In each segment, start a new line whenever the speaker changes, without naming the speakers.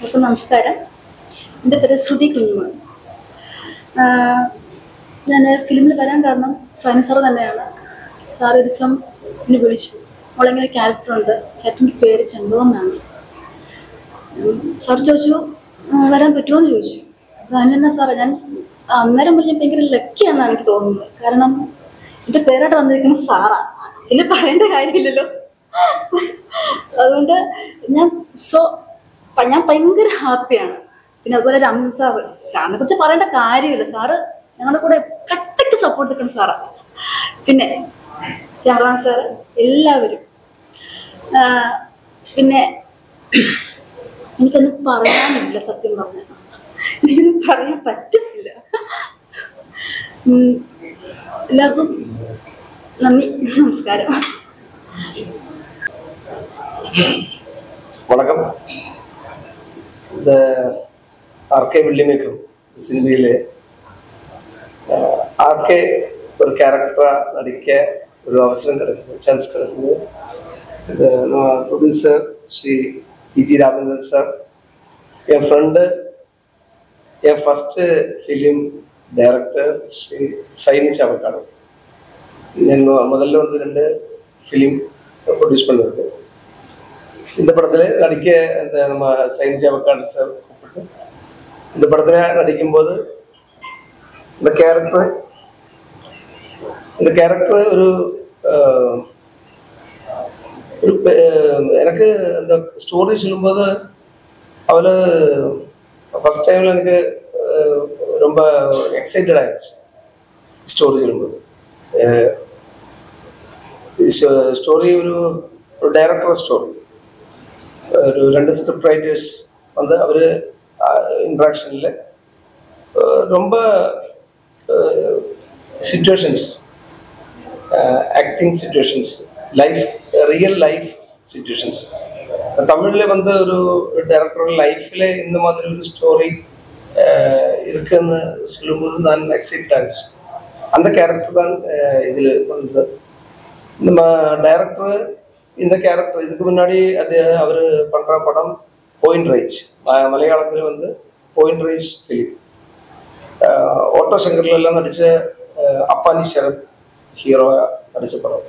അപ്പോൾ നമസ്കാരം. എൻ്റെ പേര് ശ്രുതി കുഞ്ഞുമോൻ. ഞാൻ ഫിലിമിൽ വരാൻ കാരണം സൈനി സാർ തന്നെയാണ്. സാർ ഒരു ദിവസം എന്നെ വിളിച്ചു. അവളിങ്ങനെ ക്യാരക്ടറുണ്ട്, ക്യാരക്ടറിൻ്റെ പേര് ചന്ദ്രൻ എന്നാണ്. സാർ ചോദിച്ചു വരാൻ പറ്റുമോ എന്ന് ചോദിച്ചു. അപ്പോൾ അതിനെന്നാ സാറേ, ഞാൻ അന്നേരം പറഞ്ഞ ഭയങ്കര ലക്കിയാണെന്നാണ് എനിക്ക് തോന്നുന്നത്. കാരണം എൻ്റെ പേരായിട്ട് വന്നിരിക്കുന്നത് സാറാണ്. പിന്നെ പറയേണ്ട കാര്യമില്ലല്ലോ. അതുകൊണ്ട് ഞാൻ ഭയങ്കര ഹാപ്പിയാണ്. പിന്നെ അതുപോലെ രമൺ സാറ്, സാറിനെ കുറിച്ച് പറയേണ്ട കാര്യമില്ല. സാറ് ഞങ്ങളുടെ കൂടെ കട്ടയ്ക്ക് സപ്പോർട്ട് നിൽക്കുന്ന സാറാണ്. പിന്നെ ഷാറാൻ സാറ്, എല്ലാവരും. പിന്നെ എനിക്കൊന്നും പറയാനില്ല, സത്യം പറഞ്ഞാൽ എനിക്കൊന്നും പറയാൻ പറ്റത്തില്ല. എല്ലാവർക്കും നന്ദി, നമസ്കാരം.
வணக்கம். இந்த ஆர்கே வில்லிமேக்கம் சினிமையிலே ஆர்கே ஒரு கேரக்டரா நடிக்க ஒரு அவசரம் கிடைச்சது, சான்ஸ் கிடைச்சது. இந்த ப்ரொடியூசர் ஸ்ரீ இஜி ராமேந்திரன் சார், என் ஃப்ரெண்டு, என் first film director Shri Saini Chavakkad. முதல்ல வந்து 2 ஃபிலிம் ப்ரொடியூஸ் பண்ணிருக்கு. இந்த படத்துல நடிக்க நம்ம சைனி சாவக்காடு சார் கூப்பிட்டு இந்த படத்துல நடிக்கும்போது இந்த கேரக்டர் ஒரு எனக்கு அந்த ஸ்டோரி சொல்லும்போது அவளு ஃபர்ஸ்ட் டைம்ல எனக்கு ரொம்ப எக்ஸைட்டட் ஆயிடுச்சு. ஸ்டோரி சொல்லும்போது ஸ்டோரி ஒரு டைரக்டர் ஸ்டோரி. ഒരു 2 സ്ക്രിപ്റ്റ് റൈറ്റേഴ്സ് வந்து அவர் இன்ட்ராக்ஷனில் ரொம்ப situations, acting situations, real life situations. தமிழில் வந்து ஒரு டைரக்டரோட லைஃப்பில் இந்த மாதிரி ஒரு ஸ்டோரி இருக்குன்னு சொல்லும்போது நான் எக்ஸைட் ஆச்சு. அந்த கேரக்டர் தான் இதில் வந்தது. நம்ம டைரக்டர் இந்த கேரக்டர் இதுக்கு முன்னாடி அவர் பண்ற படம் போயிண்ட் ரைச், மலையாளத்தில் வந்து போயிண்ட் ரைச் ஃபிலிம். ஓட்டோ சங்கர்ல எல்லாம் நடிச்ச அப்பானி சரத் ஹீரோயா நடிச்ச படம்.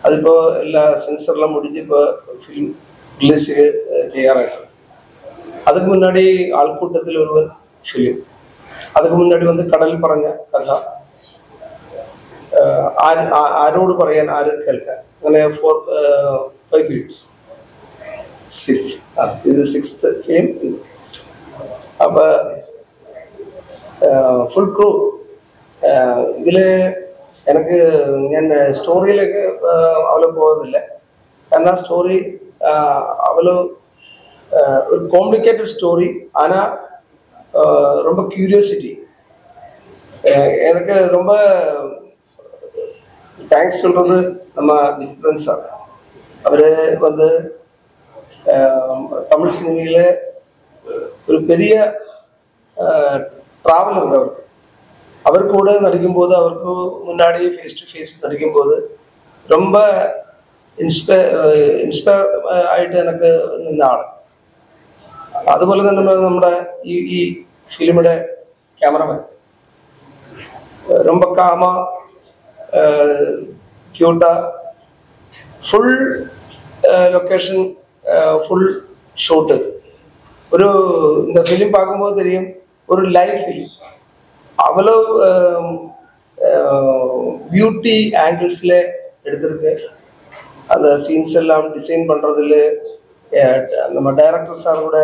அது இப்போ எல்லா சென்சர்லாம் முடிஞ்சு இப்போ ஃபிலிம் ரிலீஸுக்கு தயாராகிட்டு. அதுக்கு முன்னாடி ஆள்கூட்டத்தில் ஒருவன் ஃபிலிம். அதுக்கு முன்னாடி வந்து கடல் பறங்க கதா, ആരോട് പറയാൻ ആരും കേൾക്കാൻ, അങ്ങനെ 5 ഫിലിംസ്, 6. ഇത് 6th ഫിലിം. അപ്പൊ ഫുൾ ക്രൂ ഇതില് എനിക്ക് ഞാൻ സ്റ്റോറിയിലേക്ക് അവള് പോകുന്നില്ല. കാരണം സ്റ്റോറി അവള് ഒരു കോംപ്ലിക്കേറ്റഡ് സ്റ്റോറി. ஆனா ரொம்ப கியூரியாசிட்டி. எனக்கு ரொம்ப தேங்க்ஸ் சொல்றது நம்ம விஜித்ரன் சார். அவரு வந்து தமிழ் சினிமையில ஒரு பெரிய டிராவல் இருந்தவர். அவர் கூட நடிக்கும்போது, அவருக்கு முன்னாடி ஃபேஸ் டு ஃபேஸ் நடிக்கும்போது ரொம்ப ഇൻസ്പയർ ആയിട്ട് എനിക്ക് നിന്ന ആള്. അതുപോലെ തന്നെ നമ്മുടെ ഈ ഫിലിമിന്റെ ക്യാമറമാൻ ரொம்ப காமா, ക്യൂട്ടാ, ഫുൾ ലൊക്കേഷൻ, ഫുൾ ഷൂട്ട്. ஒரு இந்த ஃபிலிம் பார்க்கும்போது தெரியும், ஒரு லைவ் ஃபிலிம். அவ்வளோ பியூட்டி ஆங்கிள்ஸில் எடுத்திருக்கு. அந்த சீன்ஸ் எல்லாம் டிசைன் பண்ணுறதுல நம்ம டைரக்டர் சாரோட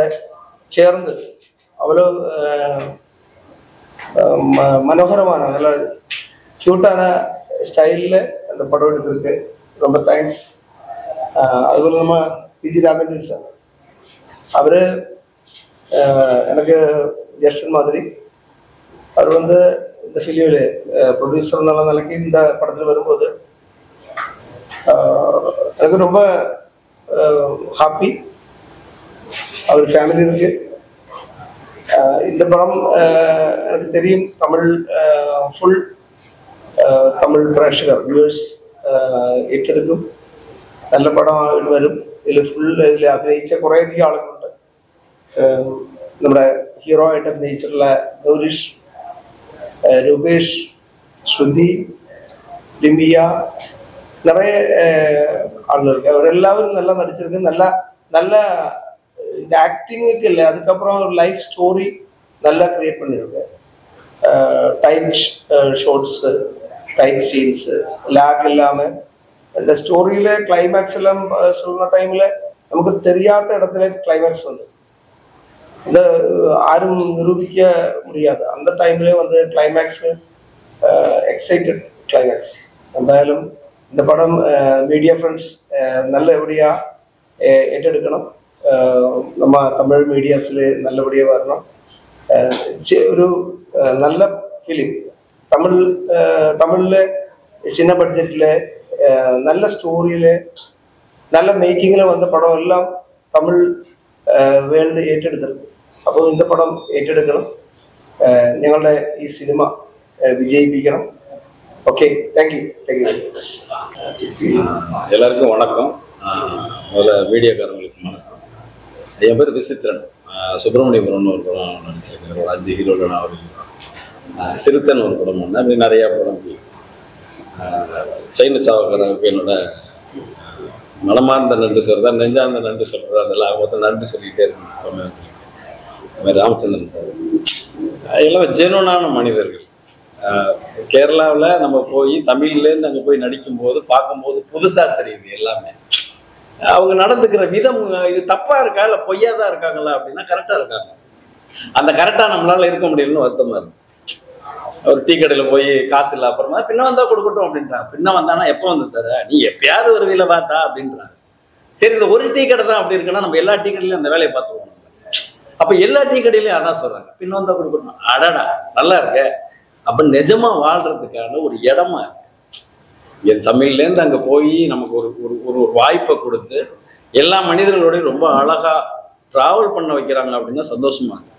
சேர்ந்து அவ்வளோ மனோகரமான, நல்ல க்யூட்டான ஸ்டைலில் அந்த படம் எடுத்திருக்கு. ரொம்ப தேங்க்ஸ். அதுபோல் நம்ம விஜி ராமேந்திரன் சார், அவர் எனக்கு ஜஸ்டன் மாதிரி. அவர் வந்து இந்த ஃபிலிமில் ப்ரொடியூசர் நல்ல நிலைக்கு இந்த படத்தில் வரும்போது எனக்கு ரொம்ப ஹாப்பி. அவர் ஃபேமிலி இருக்கு. இந்த படம் எனக்கு தெரியும் தமிழ் ஃபுல் தமிழ் பிரேക്ഷകർ വ്യൂവേഴ്സ് ഏറ്റെടുക്കും. നല്ല പടം വരും. ഇതിൽ ഫുൾ ഇതിൽ അഭിനയിച്ച കുറേയധികം ആളുകളുണ്ട്. നമ്മുടെ ഹീറോ ആയിട്ട് അഭിനയിച്ചിട്ടുള്ള ഗൗരീഷ്, രൂപേഷ്, ശ്രുതി, ലിമിയ, നിറയെ ആളുകൾക്ക് അവരെല്ലാവരും நல்லா நடிச்சிருக்கு. நல்ல நல்ல ஆக்டிங்க்கு இல்லை, அதுக்கப்புறம் ஒரு லைஃப் ஸ்டோரி நல்லா கிரியேட் பண்ணியிருக்கு. Tight shorts, tight jeans, lag இல்லாமல் இந்த ஸ்டோரியில கிளைமேக்ஸ் எல்லாம் சொல்ற டைம்ல நமக்கு தெரியாத இடத்துல கிளைமேக்ஸ் வந்து இந்த ஆரும் நிரூபிக்க முடியாது. அந்த டைம்ல வந்து கிளைமேக்ஸ் எக்ஸைட்டட் கிளைமேக்ஸ். എന്തായാലും இந்த படம் மீடியா ஃப்ரெண்ட்ஸ் நல்லபடியா ഏറ്റെടുക്കണം. നമ്മ തമിഴ് മീഡിയാസിൽ നല്ലപടിയാ വരണം. ഒരു നല്ല ഫിലിം തമിഴിലെ ചിന്ന ബഡ്ജറ്റിലെ നല്ല സ്റ്റോറിയിലെ നല്ല മേക്കിങ്ങിൽ വന്ന പടം എല്ലാം തമിഴ് വേൾഡ് ഏറ്റെടുത്തിട്ടുണ്ട്. അപ്പോൾ இந்த படம் ഏറ്റെടുക്കണം. ഞങ്ങളുടെ ഈ സിനിമ വിജയിപ്പിക്കണം. Okay, thank you.
எல்லாருக்கும் வணக்கம். முதல்ல மீடியாக்காரங்களுக்கு வணக்கம். என் பேர் விசித்திரன். சுப்பிரமணியபுரம்னு ஒரு படம் நடிச்சிருக்கேன். ஒரு 5 ஹீரோவில் நான் ஒரு சிறுத்தன் ஒரு படம் பண்ணேன். அப்படி நிறையா படம். சைனு சாவகராவுக்கு என்னோட மனமார்ந்த நன்றி சொல்கிறதா, நெஞ்சார்ந்த நன்றி சொல்கிறதா, அதெல்லாம் மொத்தம் நன்றி சொல்லிகிட்டே இருக்கேன். ராமச்சந்திரன் சார் எல்லாம் ஜெனுவனான மனிதர்கள். கேரளாவில் நம்ம போய் தமிழ்லேருந்து அங்கே போய் நடிக்கும்போது பார்க்கும்போது புதுசாக தெரியுது எல்லாமே. அவங்க நடந்துக்கிற விதம் இது தப்பாக இருக்கா இல்லை பொய்யா தான் இருக்காங்களா அப்படின்னா கரெக்டாக இருக்காங்க. அந்த கரெக்டாக நம்மளால இருக்க முடியலன்னு வருத்தமாக இருக்கு. ஒரு டீ கடையில் போய் காசு இல்லை, அப்புறமா பின்ன வந்தால் கொடுக்கட்டும் அப்படின்றாங்க. பின்ன வந்தானா எப்போ வந்து தர, நீ எப்பயாவது ஒரு வேலை பார்த்தா அப்படின்றாங்க. சரி, இந்த ஒரு டீ கடை தான் அப்படி இருக்குன்னா நம்ம எல்லா டீ கடையிலையும் அந்த வேலையை பார்த்துருவோம். அப்போ எல்லா டீ கடையிலையும் அதான் சொல்கிறாங்க, பின்ன வந்தால் கொடுக்கட்டும். அடடா நல்லா இருக்க. அப்போ நிஜமா வாழ்றதுக்கான ஒரு இடமா இருக்கு. என் தமிழ்லேருந்து அங்கே போய் நமக்கு ஒரு ஒரு வாய்ப்பை கொடுத்து எல்லா மனிதர்களோடையும் ரொம்ப அழகா டிராவல் பண்ண வைக்கிறாங்க அப்படின்னா சந்தோஷமா இருக்கு.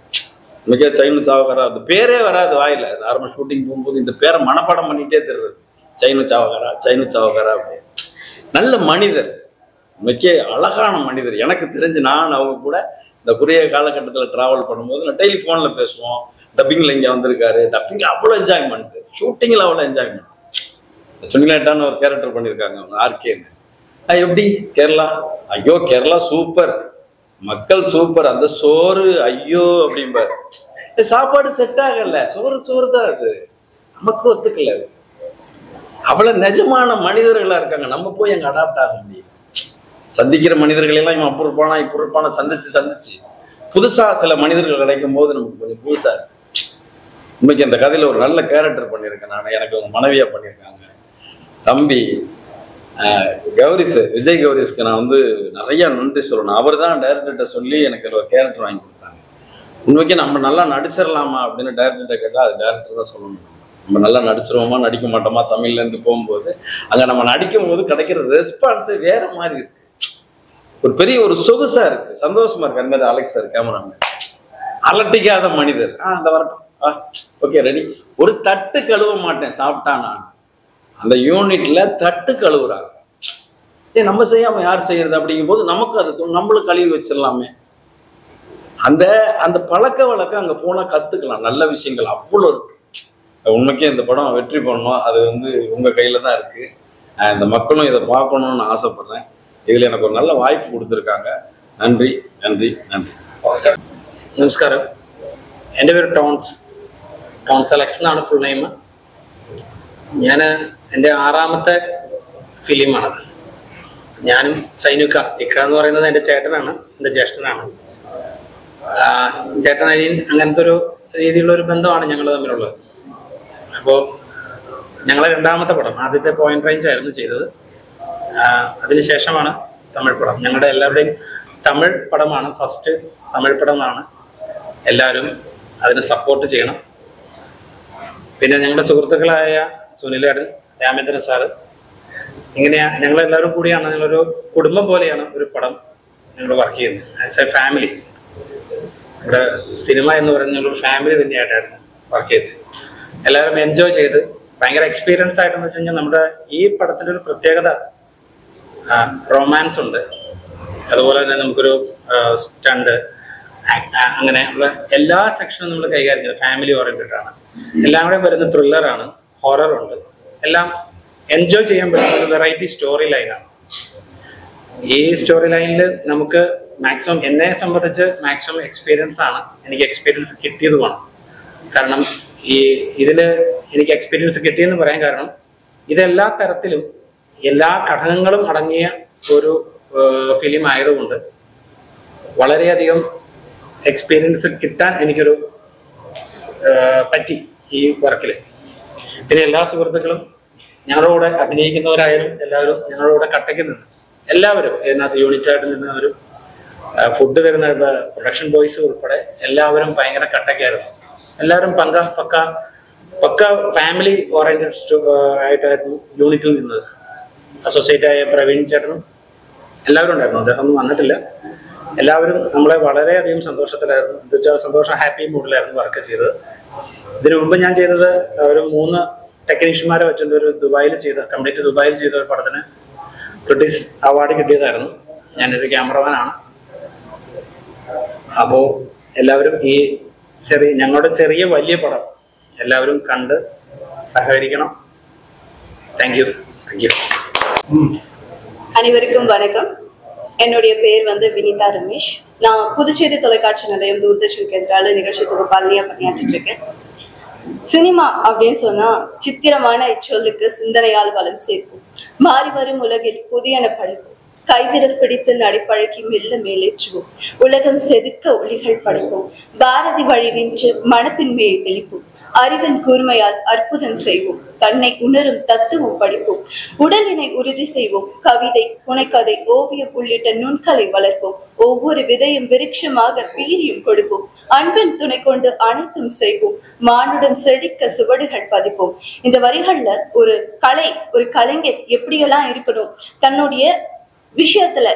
மிக சைனு சாவகரா, அது பேரே வராது வாயில. நார்மல் ஷூட்டிங் போகும்போது இந்த பேரை மனப்பாடம் பண்ணிட்டே தருவது, சைனு சாவகரா, சைனு சாவகரா அப்படின்னு. நல்ல மனிதர், மிக அழகான மனிதர். எனக்கு தெரிஞ்சு நான் அவங்க கூட இந்த குறுகிய காலகட்டத்தில் டிராவல் பண்ணும்போது நான் டெலிஃபோனில் பேசுவோம். டப்பிங்கில் இங்கே வந்திருக்காரு, டப்பிங் அவ்வளோ என்ஜாய்மெண்ட், ஷூட்டிங்கில் அவ்வளோ என்ஜாய்மெண்ட். சுனிலேட்டான ஒரு கேரக்டர் பண்ணியிருக்காங்க அவங்க, ஆர்கேன்னு. எப்படி கேரளா? ஐயோ கேரளா சூப்பர், மக்கள் சூப்பர், அந்த சோறு ஐயோ அப்படிம்பாரு. சாப்பாடு செட் ஆகல, சோறு தான் அது, நமக்கு ஒத்துக்கல. அவ்வளவு நிஜமான மனிதர்களா இருக்காங்க. நம்ம போய் அங்க அடாப்ட் ஆக முடியும். சந்திக்கிற மனிதர்களெல்லாம் இவன் அப்படி இருப்பானா இப்படி இருப்பானா சந்திச்சு புதுசா சில மனிதர்கள் கிடைக்கும் போது நமக்கு கொஞ்சம் புதுசா இருக்கு. இன்னைக்கு அந்த கதையில ஒரு நல்ல கேரக்டர் பண்ணியிருக்கேன் நான். எனக்கு அவங்க மனைவியா பண்ணியிருக்காங்க. தம்பி கௌரிஸ், விஜய் கௌரிஸ்க்கு நான் வந்து நிறைய நன்றி சொல்லணும். அவர் தான் டைரக்டர்கிட்ட சொல்லி எனக்கு ஒரு கேரக்டர் வாங்கி கொடுத்தாங்க. உண்மைக்கு நம்ம நல்லா நடிச்சிடலாமா அப்படின்னு டைரக்டர்கிட்ட கேட்டால் அது டைரக்டர் தான் சொல்லணும். நம்ம நல்லா நடிச்சிருவோமா நடிக்க மாட்டோமா தமிழ்லேருந்து போகும்போது அங்கே நம்ம நடிக்கும் போது கிடைக்கிற ரெஸ்பான்ஸே வேற மாதிரி இருக்கு. ஒரு பெரிய ஒரு சொகுசா இருக்கு, சந்தோஷமா இருக்கு. அந்த மாதிரி அலெக்ஸ் சார் கேமராமேன், அலட்டிக்காத மனிதர். அந்த வரட்டும், ஓகே ரெடி. ஒரு தட்டு கழுவ மாட்டேன் சாப்பிட்டா நான். அந்த யூனிட்ல தட்டு கழுவுறாங்க. நம்ம செய்யாம யார் செய்யறது அப்படிங்கும் போது நமக்கு அது நம்மளும் கழுவி வச்சிடலாமே. அந்த அந்த பழக்க வழக்கம் அங்க போனா கத்துக்கலாம். நல்ல விஷயங்கள் அவ்வளோ இருக்கு. உண்மைக்கே இந்த படம் வெற்றி பண்ணணும், அது வந்து உங்க கையில தான் இருக்கு. இந்த மக்களும் இதை பார்க்கணும்னு ஆசைப்படுறேன். இதுல எனக்கு ஒரு நல்ல வாய்ப்பு കൊടുത്തിருக்காங்க. നന്ദി നന്ദി നന്ദി.
നമസ്കാരം. എൻ്റെ പേര് ടോൺസ് അലക്സ് എന്നാണ് ഫുൾ നെയിം. ഞാൻ എൻ്റെ 6ാമത്തെ ഫിലിമാണത്. ഞാനും സൈനുക്ക, ഇക്ക എന്ന് പറയുന്നത് എൻ്റെ ചേട്ടനാണ്, എൻ്റെ ജ്യേഷ്ഠനാണ്. ചേട്ടനനിയൻ അങ്ങനത്തെ ഒരു രീതിയിലുള്ള ഒരു ബന്ധമാണ് ഞങ്ങൾ തമ്മിലുള്ളത്. അപ്പോൾ ഞങ്ങളെ 2ാമത്തെ പടം, ആദ്യത്തെ പോയിന്റ് റേഞ്ച് ആയിരുന്നു ചെയ്തത്. അതിനുശേഷമാണ് തമിഴ് പടം. ഞങ്ങളുടെ എല്ലാവരുടെയും തമിഴ് പടമാണ്, ഫസ്റ്റ് തമിഴ് പടമാണ്. എല്ലാവരും അതിന് സപ്പോർട്ട് ചെയ്യണം. പിന്നെ ഞങ്ങളുടെ സുഹൃത്തുക്കളായ സുനിലേടൻ, രാമേന്ദ്രൻ സാറ്, ഇങ്ങനെയാ ഞങ്ങളെല്ലാവരും കൂടിയാണ്, ഞങ്ങളൊരു കുടുംബം പോലെയാണ് ഒരു പടം ഞങ്ങൾ വർക്ക് ചെയ്യുന്നത്. As A family. ഇവിടെ സിനിമ എന്ന് പറഞ്ഞൊരു ഫാമിലി തന്നെയായിട്ടായിരുന്നു വർക്ക് ചെയ്തത്. എല്ലാവരും എൻജോയ് ചെയ്ത് ഭയങ്കര എക്സ്പീരിയൻസ് ആയിട്ടെന്ന് വെച്ച് കഴിഞ്ഞാൽ നമ്മുടെ ഈ പടത്തിൻ്റെ ഒരു പ്രത്യേകത റൊമാൻസ് ഉണ്ട്. അതുപോലെ തന്നെ നമുക്കൊരു സ്റ്റണ്ട്, അങ്ങനെയുള്ള എല്ലാ സെക്ഷനും നമ്മൾ കൈകാര്യം ചെയ്തത് ഫാമിലി ഓറിയന്റഡ് ആണ്. എല്ലാം കൂടെ വരുന്ന ത്രില്ലറാണ്, ഹൊററുണ്ട്, എല്ലാം എൻജോയ് ചെയ്യാൻ പറ്റുന്ന ഒരു വെറൈറ്റി സ്റ്റോറി ലൈനാണ്. ഈ സ്റ്റോറി ലൈനിൽ നമുക്ക് മാക്സിമം, എന്നെ സംബന്ധിച്ച് മാക്സിമം എക്സ്പീരിയൻസ് ആണ്. എനിക്ക് എക്സ്പീരിയൻസ് കിട്ടിയത് വേണം. കാരണം ഇതിൽ എനിക്ക് എക്സ്പീരിയൻസ് കിട്ടിയെന്ന് പറയാൻ കാരണം ഇതെല്ലാ തരത്തിലും എല്ലാ ഘടകങ്ങളും അടങ്ങിയ ഒരു ഫിലിം ആയതുകൊണ്ട് വളരെയധികം എക്സ്പീരിയൻസ് കിട്ടാൻ എനിക്കൊരു പറ്റി ഈ വർക്കിൽ. പിന്നെ എല്ലാ സുഹൃത്തുക്കളും ഞങ്ങളുടെ കൂടെ അഭിനയിക്കുന്നവരായാലും എല്ലാവരും ഞങ്ങളുടെ കൂടെ കട്ടയ്ക്ക് നിന്ന്, എല്ലാവരും ഇതിനകത്ത് യൂണിറ്റായിട്ട് നിന്നവരും ഫുഡ് വരുന്ന പ്രൊഡക്ഷൻ ബോയ്സ് ഉൾപ്പെടെ എല്ലാവരും ഭയങ്കര കട്ടയ്ക്കായിരുന്നു. എല്ലാവരും പക്ക ഫാമിലി ഓറിയന്റഡ് ആയിട്ടായിരുന്നു യൂണിറ്റിൽ നിന്നത്. അസോസിയേറ്റ് ആയ പ്രവീൺ ചേട്ടനും എല്ലാവരും ഉണ്ടായിരുന്നു. അദ്ദേഹം ഒന്നും വന്നിട്ടില്ല. എല്ലാവരും നമ്മളെ വളരെയധികം സന്തോഷത്തിലായിരുന്നു. എന്താ വെച്ചാൽ സന്തോഷം, ഹാപ്പി മൂഡിലായിരുന്നു വർക്ക് ചെയ്തത്. ഇതിനു മുമ്പ് ഞാൻ ചെയ്തത് ഒരു 3 ടെക്നീഷ്യന്മാരെ വെച്ചിട്ട് ഒരു കംപ്ലീറ്റ് ദുബായിൽ ചെയ്ത ഒരു പടത്തിന് ബ്രിട്ടീഷ് അവാർഡ് കിട്ടിയതായിരുന്നു. ഞാനൊരു ക്യാമറമാനാണ്. അപ്പോൾ എല്ലാവരും ഈ ഞങ്ങളുടെ ചെറിയ വലിയ പടം எல்லாரும் கண்டு சககரிக்கணும். தேங்க்யூ.
அனைவருக்கும் வணக்கம். என்னுடைய பேர் வினிதா ரமேஷ். நான் புதுச்சேரி தொலைக்காட்சி நிலையம் தூர்தர்ஷன் கேந்திரால நிகழ்ச்சி தொகுப்பாளியா பணியாற்றிட்டு இருக்கேன். சினிமா அப்படின்னு சொன்னா சித்திரமான இச்சொல்லுக்கு சிந்தனையால் வளம் சேர்க்கும். மாறி வரும் உலகில் புதியன படைப்போம். கைவிரல் பிடித்து நடைப்பழக்கி மெல்ல மேலேற்றுவோம். உலகம் செதுக்க ஒளிகள் படைப்போம். பாரதி வழி நின்று மனத்தின் மேல் தெளிப்போம். அறிவின் கூர்மையால் அற்புதம் செய்வோம். தன்னை உணரும் தத்துவம் படிப்போம். உடலினை உறுதி செய்வோம். கவிதை, புனைக்கதை, ஓவியம் உள்ளிட்ட நுண்கலை வளர்ப்போம். ஒவ்வொரு விதையும் விருட்சமாக வீரியம் கொடுப்போம். அன்பின் துணை கொண்டு அனைத்தும் செய்வோம். மானுடன் செழிக்க சுவடுகள் பதிப்போம். இந்த வரிகள்ல ஒரு கலைஞர் எப்படியெல்லாம் இருக்கணும், தன்னுடைய விஷயத்துல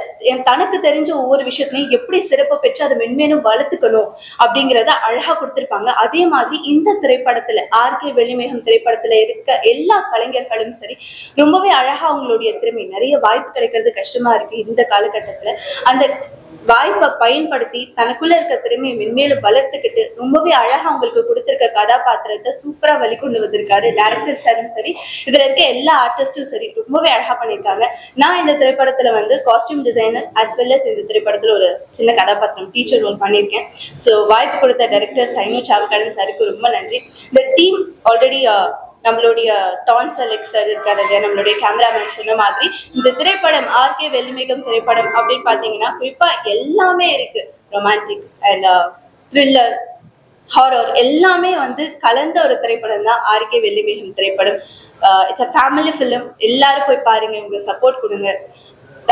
தனக்கு தெரிஞ்ச ஒவ்வொரு விஷயத்திலையும் எப்படி சிறப்பு பெற்று அதை மென்மேலும் வளர்த்துக்கணும் அப்படிங்கிறத அழகா கொடுத்திருப்பாங்க. அதே மாதிரி இந்த திரைப்படத்துல ஆர்கே வெள்ளிமேகம் திரைப்படத்துல இருக்க எல்லா கலைஞர்களும் சரி ரொம்பவே அழகா அவங்களுடைய திறமை, நிறைய வாய்ப்பு கிடைக்கிறது கஷ்டமா இருக்கு இந்த காலகட்டத்துல. அந்த வாய்ப்பை பயன்படுத்தி தனக்குள்ள இருக்க திறமையை மென்மேலும் வளர்த்துக்கிட்டு ரொம்பவே அழகா அவங்களுக்கு கொடுத்திருக்க கதாபாத்திரத்தை சூப்பரா வெளிக்கொண்டு வந்திருக்காரு டைரக்டர் சாரும் சரி, இதுல இருக்க எல்லா ஆர்டிஸ்டும் சரி ரொம்பவே அழகா பண்ணியிருக்காங்க. நான் இந்த திரைப்படத்துல costume designer as well as இந்த திரைப்படத்துல ஒரு சின்ன கதாபாத்திரம் டீச்சர் ரோல் பண்ணியிருக்கேன். ஸோ வாய்ப்பு கொடுத்த டைரக்டர் சைனு சாவக்காடன் சாருக்கு ரொம்ப நன்றி. இந்த டீம் ஆல்ரெடி நம்மளுடைய டான்ஸ் அலெக்ஸ் இருக்காரு, நம்மளுடைய கேமராமேன் சொன்ன மாதிரி இந்த திரைப்படம் ஆர்கே வெள்ளிமேகம் திரைப்படம் அப்படின்னு பாத்தீங்கன்னா குறிப்பா எல்லாமே இருக்கு. ரொமான்டிக் அண்ட் த்ரில்லர், ஹாரர் எல்லாமே கலந்த ஒரு திரைப்படம் தான் ஆர்கே வெள்ளிமேகம் திரைப்படம். It's a family film. எல்லாரும் போய் பாருங்க, உங்களுக்கு சப்போர்ட் கொடுங்க.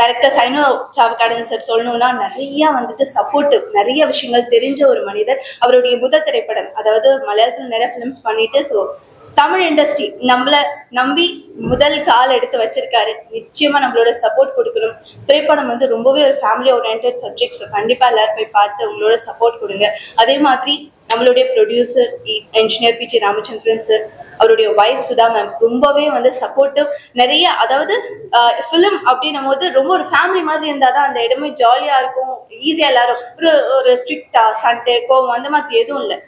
டைரக்டர் சைனோ சாவக்காடன் சார் சொல்லணும்னா நிறைய சப்போர்ட்டிவ், நிறைய விஷயங்கள் தெரிஞ்ச ஒரு மனிதர். அவருடைய முதல் திரைப்படம், அதாவது மலையாளத்துல நிறைய ஃபிலிம்ஸ் பண்ணிட்டு ஸோ தமிழ் இண்டஸ்ட்ரி நம்மள நம்பி முதல் கால் எடுத்து வச்சிருக்காரு. நிச்சயமா நம்மளோட சப்போர்ட் கொடுக்கணும். திரைப்படம் ரொம்பவே ஒரு ஃபேமிலி ஓரியன்டட் சப்ஜெக்ட். ஸோ கண்டிப்பா எல்லாரும் போய் பார்த்து உங்களோட சப்போர்ட் கொடுங்க. அதே மாதிரி நம்மளுடைய ப்ரொடியூசர் என்ஜினியர் பி.ஜி. ராமச்சந்திரன் சார், அவருடைய வைஃப் சுதா மேம் ரொம்பவே சப்போர்ட்டிவ். நிறைய, அதாவது ஃபிலிம் அப்படின்னும் போது ரொம்ப ஒரு ஃபேமிலி மாதிரி இருந்தாதான் அந்த இடமே ஜாலியா இருக்கும். ஈஸியா எல்லாரும் ஒரு ஸ்ட்ரிக்டா சண்டே கோவம் அந்த மாதிரி எதுவும் இல்லை.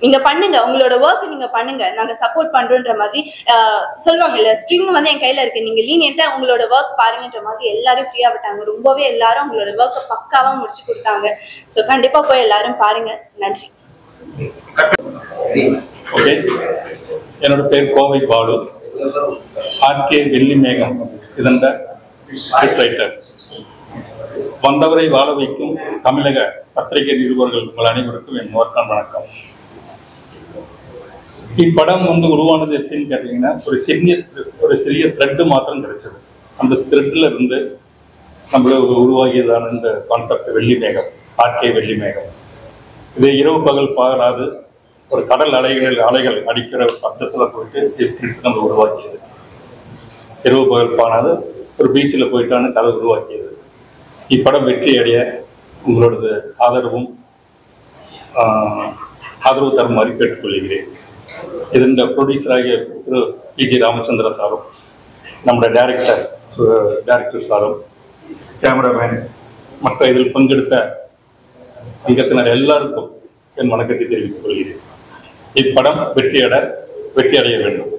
நீங்க பண்ணுங்க, உங்களோட ஒர்க் நீங்க பண்ணுங்க, நாங்க சப்போர்ட் பண்றோன்ற மாதிரி சொல்லுவாங்க இல்ல, ஸ்ட்ரிங் என் கையில இருக்கு, நீங்க லீனியன்ட்டா உங்களோட ஒர்க் பாருங்கன்ற மாதிரி எல்லாரும் ஃப்ரீயா விட்டாங்க. ரொம்பவே எல்லாரும் உங்களோட ஒர்க்கை பக்காவா முடிச்சு கொடுத்தாங்க. ஸோ கண்டிப்பா போய் எல்லாரும் பாருங்க. நன்றி.
ஓகே, என்னோட பேர் கோவை பாலு. ஆர்கே வெள்ளிமேகம் இதன் ஸ்கிரிப்ட் ரைட்டர். வந்தவரை வாழ வைக்கும் தமிழக பத்திரிகை நிருபர்கள் உங்கள் அனைவருக்கும் என் முதற்கான வணக்கம். இப்படம் உருவானது எப்படின்னு கேட்டீங்கன்னா, ஒரு சிறிய த்ரெட்டு மாத்திரம் கிடைச்சது. அந்த த்ரெட்ல இருந்து நம்மளுக்கு உருவாகியதான இந்த கான்செப்ட் வெள்ளிமேகம், ஆர்கே வெள்ளிமேகம். இது இரவு பகல் பாராது ஒரு கடல் அலைகள் அடிக்கிற சப்தத்துல போயிட்டு ஸ்கிரிப்ட் நம்ம உருவாக்கியது. இரவு பகல் பாராது ஒரு பீச்சில் போயிட்டான்னு கதை உருவாக்கியது. இப்படம் வெற்றி அடைய உங்களோடது ஆதரவு தருமாறி கேட்டுக்கொள்கிறேன். இதன் ப்ரொடியூசராகிய திரு பி.ஜி. ராமச்சந்திர சாரும், நம்முடைய டைரக்டர் சாரும், கேமராமேன், மற்ற இதில் பங்கெடுத்த அங்கத்தினர் எல்லாருக்கும் என் வணக்கத்தை தெரிவித்துக் கொள்கிறேன். இப்படம் வெற்றியடைய வேண்டும்.